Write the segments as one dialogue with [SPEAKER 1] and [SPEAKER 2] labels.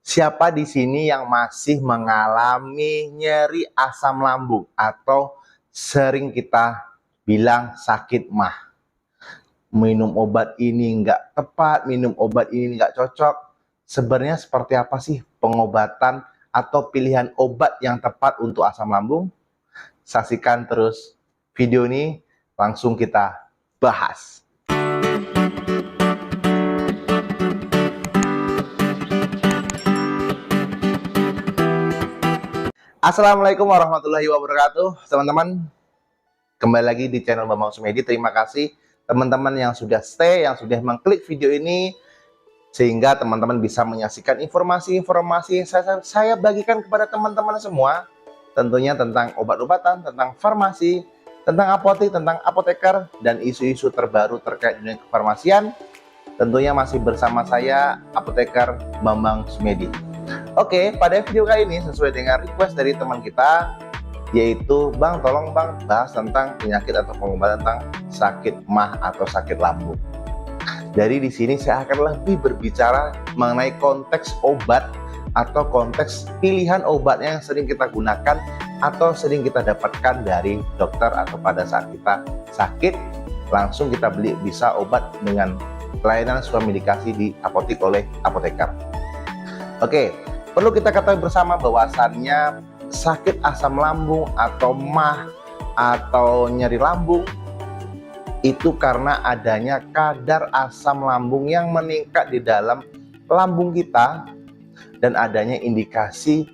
[SPEAKER 1] Siapa di sini yang masih mengalami nyeri asam lambung atau sering kita bilang sakit mah? Minum obat ini nggak tepat, minum obat ini nggak cocok. Sebenarnya seperti apa sih pengobatan atau pilihan obat yang tepat untuk asam lambung? Saksikan terus video ini, langsung kita bahas. Assalamualaikum warahmatullahi wabarakatuh, teman-teman. Kembali lagi di channel Bambang Sumedi. Terima kasih teman-teman yang sudah stay, yang sudah mengklik video ini, sehingga teman-teman bisa menyaksikan informasi-informasi yang saya bagikan kepada teman-teman semua, tentunya tentang obat-obatan, tentang farmasi, tentang apotek, tentang apoteker, dan isu-isu terbaru terkait dunia kefarmasian. Tentunya masih bersama saya, apoteker Bambang Sumedi. Oke, pada video kali ini sesuai dengan request dari teman kita, yaitu Bang, tolong Bang bahas tentang penyakit atau pengobatan tentang sakit mah atau sakit lambung. Jadi di sini saya akan lebih berbicara mengenai konteks obat atau konteks pilihan obatnya yang sering kita gunakan atau sering kita dapatkan dari dokter, atau pada saat kita sakit langsung kita beli bisa obat dengan pelayanan swamedikasi di apotek oleh apoteker. Oke, perlu kita ketahui bersama bahwasannya sakit asam lambung atau mah atau nyeri lambung itu karena adanya kadar asam lambung yang meningkat di dalam lambung kita dan adanya indikasi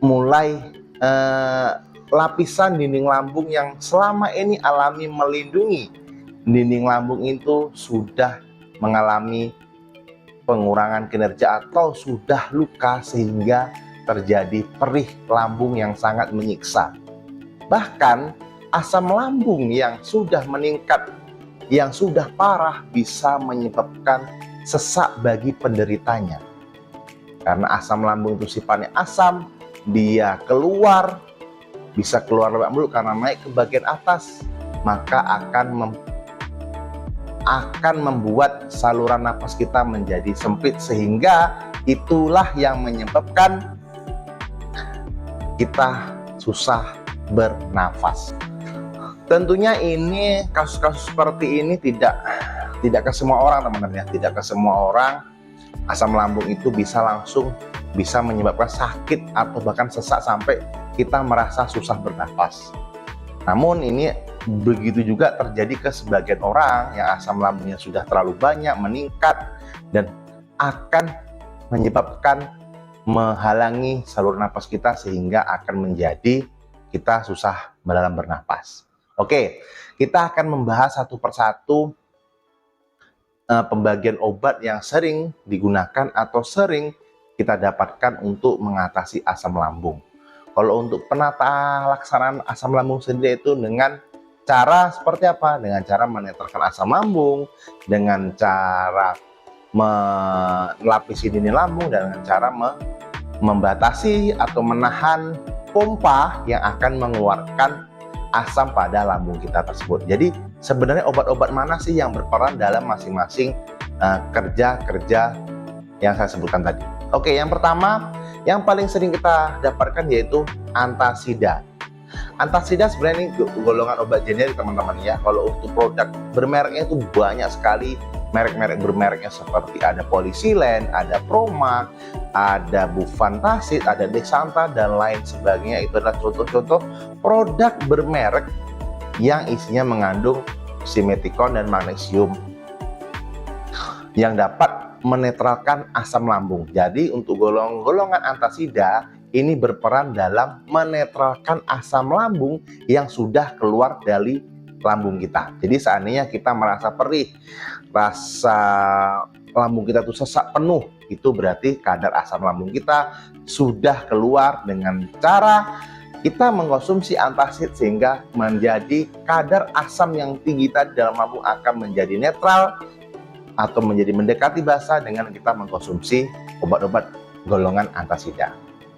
[SPEAKER 1] mulai lapisan dinding lambung yang selama ini alami melindungi dinding lambung itu sudah mengalami pengurangan kinerja atau sudah luka sehingga terjadi perih lambung yang sangat menyiksa. Bahkan asam lambung yang sudah meningkat, yang sudah parah bisa menyebabkan sesak bagi penderitanya. Karena asam lambung itu sifatnya asam, dia bisa keluar lewat mulut karena naik ke bagian atas, maka akan membuat saluran napas kita menjadi sempit, sehingga itulah yang menyebabkan kita susah bernafas. Tentunya ini kasus-kasus seperti ini tidak ke semua orang, teman-teman ya. Tidak ke semua orang asam lambung itu bisa menyebabkan sakit atau bahkan sesak sampai kita merasa susah bernafas. Namun ini begitu juga terjadi ke sebagian orang yang asam lambungnya sudah terlalu banyak, meningkat, dan akan menyebabkan menghalangi saluran napas kita sehingga akan menjadi kita susah dalam bernafas. Oke, kita akan membahas satu persatu pembagian obat yang sering digunakan atau sering kita dapatkan untuk mengatasi asam lambung. Kalau untuk penata laksanaan asam lambung sendiri itu dengan cara seperti apa? Dengan cara menetralkan asam lambung, dengan cara melapisi dinding lambung, dan dengan cara membatasi atau menahan pompa yang akan mengeluarkan asam pada lambung kita tersebut. Jadi sebenarnya obat-obat mana sih yang berperan dalam masing-masing kerja-kerja yang saya sebutkan tadi? Oke, yang pertama yang paling sering kita dapatkan yaitu antasida. Antasida sebenarnya ini golongan obat generik, teman-teman ya. Kalau untuk produk bermereknya itu banyak sekali merek-merek bermereknya, seperti ada Polisilen, ada Promax, ada Bufantasid, ada Dexanta, dan lain sebagainya. Itu adalah contoh-contoh produk bermerek yang isinya mengandung simeticon dan magnesium yang dapat menetralkan asam lambung. Jadi untuk golongan antasida ini berperan dalam menetralkan asam lambung yang sudah keluar dari lambung kita. Jadi seandainya kita merasa perih, rasa lambung kita tuh sesak penuh, itu berarti kadar asam lambung kita sudah keluar. Dengan cara kita mengkonsumsi antasid sehingga menjadi kadar asam yang tinggi tadi dalam lambung akan menjadi netral atau menjadi mendekati basa dengan kita mengkonsumsi obat-obat golongan antasida.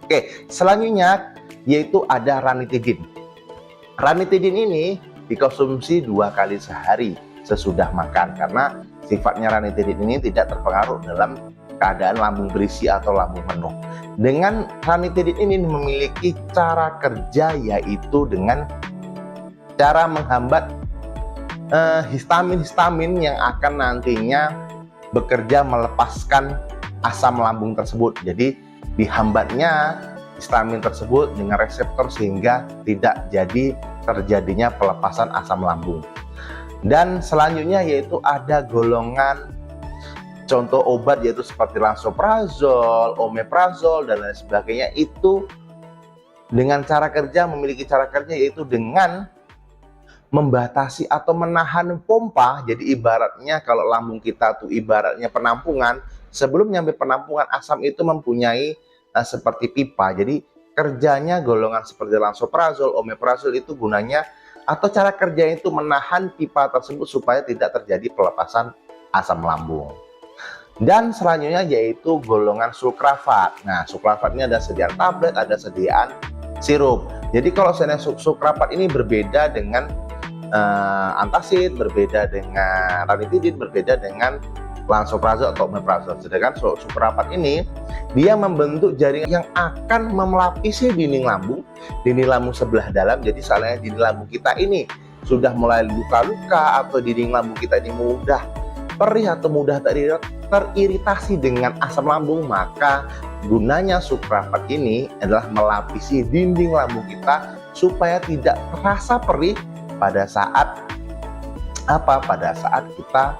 [SPEAKER 1] Oke, selanjutnya yaitu ada ranitidin. Ranitidin ini dikonsumsi 2 kali sehari sesudah makan, karena sifatnya ranitidin ini tidak terpengaruh dalam keadaan lambung berisi atau lambung penuh. Dengan ranitidin ini memiliki cara kerja, yaitu dengan cara menghambat histamin-histamin yang akan nantinya bekerja melepaskan asam lambung tersebut. Jadi dihambatnya histamin tersebut dengan reseptor sehingga tidak jadi terjadinya pelepasan asam lambung. Dan selanjutnya yaitu ada golongan contoh obat, yaitu seperti lansoprazol, omeprazol, dan lain sebagainya. Itu dengan cara kerja, memiliki cara kerja yaitu dengan membatasi atau menahan pompa. Jadi ibaratnya kalau lambung kita tuh ibaratnya penampungan, sebelum nyampe penampungan asam itu mempunyai seperti pipa. Jadi kerjanya golongan seperti lansoprazol, omeprazol itu gunanya atau cara kerja itu menahan pipa tersebut supaya tidak terjadi pelepasan asam lambung. Dan selanjutnya yaitu golongan sukrafat. Nah, sukrafat ini ada sediaan tablet, ada sediaan sirup. Jadi kalau sukrafat ini berbeda dengan antacid, berbeda dengan ranitidin, berbeda dengan lansoprazol atau omeprazol. Sedangkan sukrafat ini dia membentuk jaringan yang akan melapisi dinding lambung sebelah dalam. Jadi misalnya dinding lambung kita ini sudah mulai luka-luka atau dinding lambung kita ini mudah perih atau mudah teriritasi dengan asam lambung, maka gunanya sukrafat ini adalah melapisi dinding lambung kita supaya tidak terasa perih pada saat kita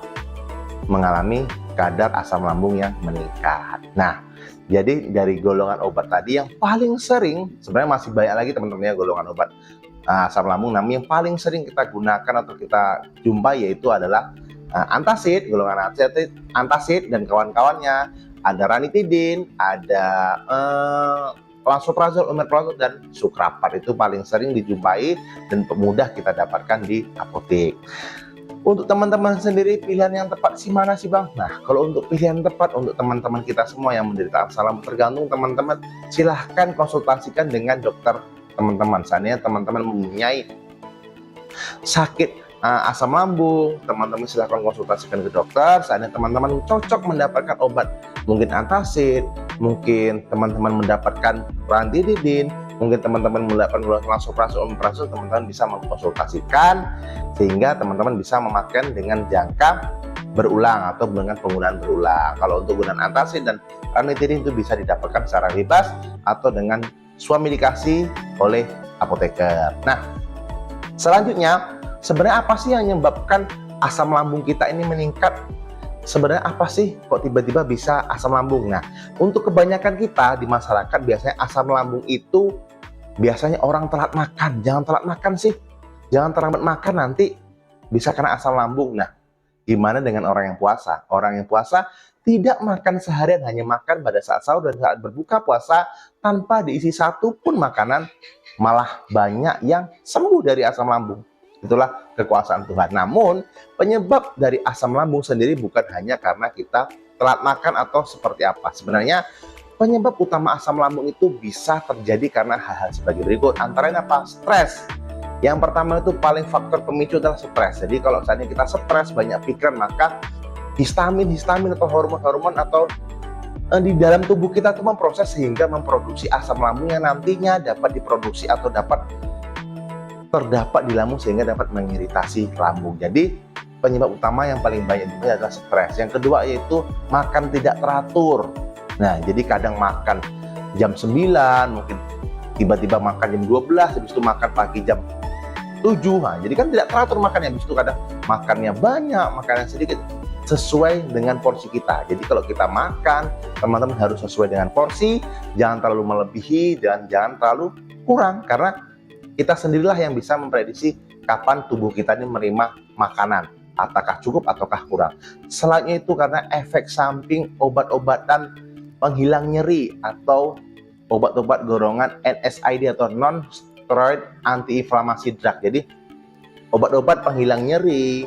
[SPEAKER 1] mengalami kadar asam lambung yang meningkat. Nah, jadi dari golongan obat tadi yang paling sering, sebenarnya masih banyak lagi teman-teman ya golongan obat asam lambung, namun yang paling sering kita gunakan atau kita jumpai yaitu adalah antacid, golongan antacid dan kawan-kawannya, ada ranitidin, ada lansoprazol, omeprazol, dan sukrafat. Itu paling sering dijumpai dan mudah kita dapatkan di apotek. Untuk teman-teman sendiri, pilihan yang tepat sih mana sih Bang? Nah, kalau untuk pilihan tepat untuk teman-teman kita semua yang menderita asam lambung, tergantung teman-teman, silahkan konsultasikan dengan dokter teman-teman. Seandainya teman-teman mempunyai sakit asam lambung, teman-teman silahkan konsultasikan ke dokter. Seandainya teman-teman cocok mendapatkan obat, mungkin antacid, mungkin teman-teman mendapatkan ranitidin, mungkin teman-teman mendapatkan lansoprazol, omeprazol, teman-teman bisa mengkonsultasikan sehingga teman-teman bisa memakai dengan jangka berulang atau dengan penggunaan berulang. Kalau untuk penggunaan antacid dan ranitidin itu bisa didapatkan secara bebas atau dengan swamedikasi oleh apoteker. Nah, selanjutnya sebenarnya apa sih yang menyebabkan asam lambung kita ini meningkat? Sebenarnya apa sih kok tiba-tiba bisa asam lambung? Nah, untuk kebanyakan kita di masyarakat biasanya asam lambung itu biasanya orang telat makan. Jangan telat makan sih. Jangan terlambat makan, nanti bisa kena asam lambung. Nah, gimana dengan orang yang puasa? Orang yang puasa tidak makan seharian, hanya makan pada saat sahur dan saat berbuka puasa tanpa diisi satu pun makanan, malah banyak yang sembuh dari asam lambung. Itulah kekuasaan Tuhan. Namun penyebab dari asam lambung sendiri bukan hanya karena kita telat makan atau seperti apa. Sebenarnya penyebab utama asam lambung itu bisa terjadi karena hal-hal sebagai berikut. Antara lain apa? Stres. Yang pertama itu paling faktor pemicu adalah stres. Jadi kalau misalnya kita stres, banyak pikiran, maka histamin atau hormon atau di dalam tubuh kita itu memproses sehingga memproduksi asam lambung yang nantinya dapat diproduksi atau dapat terdapat di lambung sehingga dapat mengiritasi lambung. Jadi penyebab utama yang paling banyak itu adalah stres. Yang kedua yaitu makan tidak teratur. Nah, jadi kadang makan jam 9, mungkin tiba-tiba makan jam 12, habis itu makan pagi jam 7. Nah, jadi kan tidak teratur makannya, habis itu kadang makannya banyak, makannya sedikit, sesuai dengan porsi kita. Jadi kalau kita makan, teman-teman harus sesuai dengan porsi, jangan terlalu melebihi dan jangan terlalu kurang, karena kita sendirilah yang bisa memprediksi kapan tubuh kita ini menerima makanan, apakah cukup ataukah kurang. Selanjutnya itu karena efek samping obat-obatan penghilang nyeri atau obat-obat golongan NSAID atau non-steroid anti-inflamasi drug. Jadi obat-obat penghilang nyeri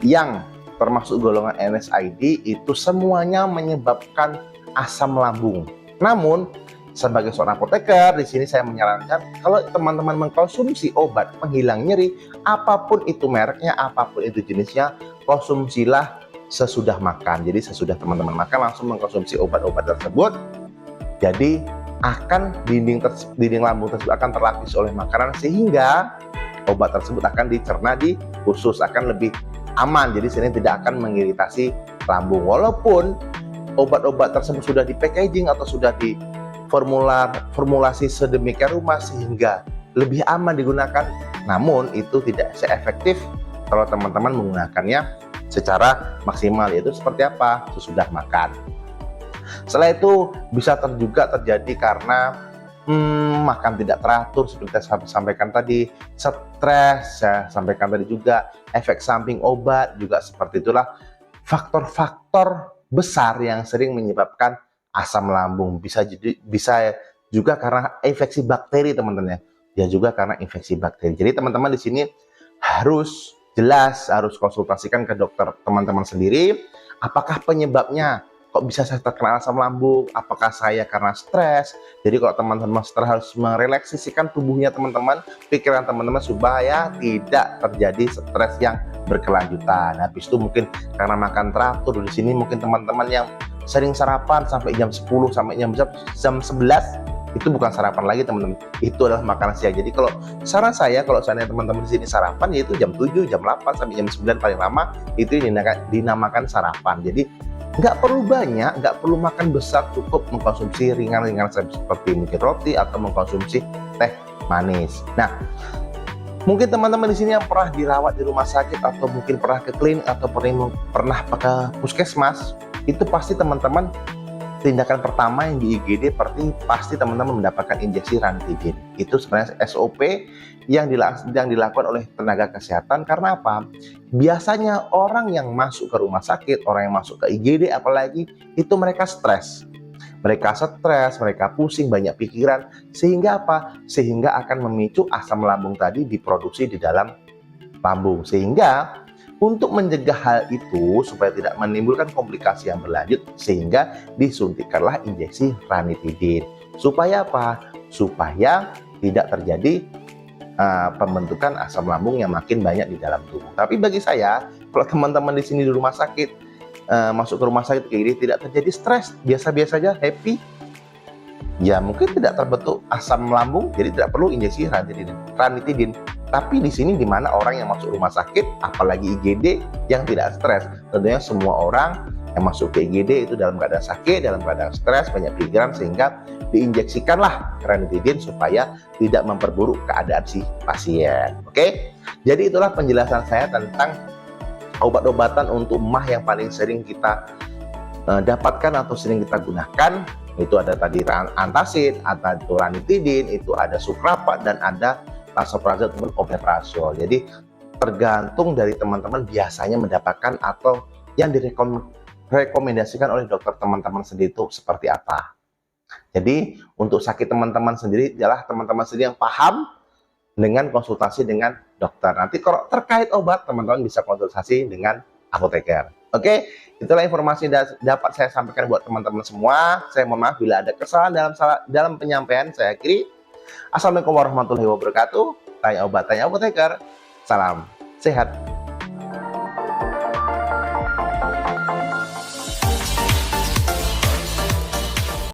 [SPEAKER 1] yang termasuk golongan NSAID itu semuanya menyebabkan asam lambung. Namun sebagai seorang apoteker, di sini saya menyarankan kalau teman-teman mengkonsumsi obat penghilang nyeri, apapun itu mereknya, apapun itu jenisnya, konsumsilah sesudah makan. Jadi sesudah teman-teman makan langsung mengkonsumsi obat-obat tersebut. Jadi akan dinding lambung tersebut akan terlapis oleh makanan sehingga obat tersebut akan dicerna di usus, akan lebih aman. Jadi sini tidak akan mengiritasi lambung. Walaupun obat-obat tersebut sudah di packaging atau sudah di formulasi sedemikian rupa sehingga lebih aman digunakan, namun itu tidak seefektif kalau teman-teman menggunakannya secara maksimal, yaitu seperti apa? Sesudah makan. Setelah itu bisa juga terjadi karena makan tidak teratur seperti saya sampaikan tadi, stres, saya sampaikan tadi juga, efek samping obat juga seperti itulah faktor-faktor besar yang sering menyebabkan asam lambung. Bisa juga karena infeksi bakteri teman-teman ya juga karena infeksi bakteri. Jadi teman-teman di sini harus jelas, harus konsultasikan ke dokter teman-teman sendiri, apakah penyebabnya. Kok bisa saya terkena asam lambung? Apakah saya karena stres? Jadi kalau teman-teman stres harus merelaksasikan tubuhnya teman-teman, pikiran teman-teman supaya tidak terjadi stres yang berkelanjutan. Habis itu mungkin karena makan teratur di sini, mungkin teman-teman yang sering sarapan sampai jam 10 sampai jam 11 itu bukan sarapan lagi teman-teman, itu adalah makan siang. Jadi kalau saran saya, kalau seandainya teman-teman di sini sarapan, yaitu jam 7, jam 8 sampai jam 9 paling lama itu dinamakan sarapan. Jadi nggak perlu banyak, nggak perlu makan besar, cukup mengkonsumsi ringan-ringan seperti mungkin roti atau mengkonsumsi teh manis. Nah, mungkin teman-teman di sini yang pernah dirawat di rumah sakit atau mungkin pernah ke klinik atau pernah ke puskesmas, itu pasti teman-teman tindakan pertama yang di IGD pasti teman-teman mendapatkan injeksi ranitidin. Itu sebenarnya SOP yang dilakukan oleh tenaga kesehatan. Karena apa? Biasanya orang yang masuk ke rumah sakit, orang yang masuk ke IGD apalagi, itu mereka stres. Mereka stres, mereka pusing, banyak pikiran. Sehingga apa? Sehingga akan memicu asam lambung tadi diproduksi di dalam lambung. Sehingga untuk mencegah hal itu supaya tidak menimbulkan komplikasi yang berlanjut, sehingga disuntikkanlah injeksi ranitidin. Supaya apa? Supaya tidak terjadi pembentukan asam lambung yang makin banyak di dalam tubuh. Tapi bagi saya, kalau teman-teman di sini di rumah sakit, masuk ke rumah sakit kayak gini, tidak terjadi stres, biasa-biasa saja, happy, ya mungkin tidak terbentuk asam lambung, jadi tidak perlu injeksi ranitidin. Tapi di sini di mana orang yang masuk rumah sakit, apalagi IGD yang tidak stres. Tentunya semua orang yang masuk ke IGD itu dalam keadaan sakit, dalam keadaan stres, banyak pikiran, sehingga diinjeksikanlah ranitidin supaya tidak memperburuk keadaan si pasien. Oke, jadi itulah penjelasan saya tentang obat-obatan untuk emah yang paling sering kita dapatkan atau sering kita gunakan. Itu ada tadi antacid, ada ranitidin, itu ada sukrapat, dan ada lansoprazol ataupun omeprazol. Jadi tergantung dari teman-teman biasanya mendapatkan atau yang direkomendasikan oleh dokter teman-teman sendiri itu seperti apa. Jadi untuk sakit teman-teman sendiri adalah teman-teman sendiri yang paham dengan konsultasi dengan dokter. Nanti kalau terkait obat, teman-teman bisa konsultasi dengan apoteker. Oke, itulah informasi yang dapat saya sampaikan buat teman-teman semua. Saya mohon maaf bila ada kesalahan dalam penyampaian saya akhiri. Assalamualaikum warahmatullahi wabarakatuh. Tanya obat, tanya apoteker. Salam sehat.